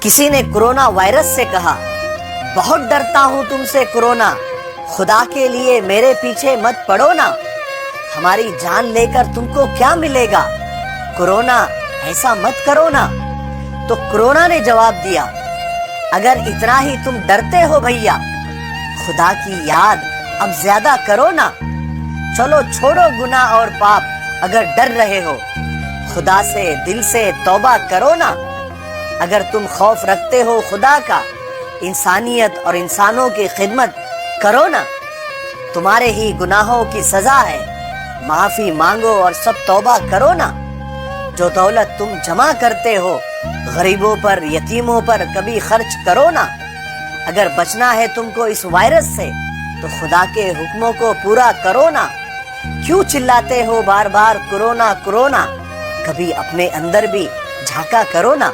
किसी ने corona virus से कहा, बहुत डरता हूं तुमसे कोरोना, खुदा के लिए मेरे पीछे मत पड़ो ना, हमारी जान लेकर तुमको क्या मिलेगा, कोरोना ऐसा मत करो ना। तो कोरोना ने जवाब दिया, अगर इतना ही तुम डरते हो भैया, खुदा की याद अब ज्यादा करो ना। चलो छोड़ो गुनाह और पाप, अगर डर रहे हो खुदा से दिल से तौबा करो ना। अगर तुम खौफ रखते हो खुदा का, इंसानियत और इंसानों की खिदमत करो ना। तुम्हारे ही गुनाहों की सजा है, माफी मांगो और सब तौबा करो ना। जो दौलत तुम जमा करते हो गरीबों पर, यतीमों पर कभी खर्च करो ना। अगर बचना है तुमको इस वायरस से तो खुदा के हुक्मों को पूरा करो ना। क्यों चिल्लाते हो बार बार कोरोना कोरोना, कभी अपने अंदर भी झांका करो ना।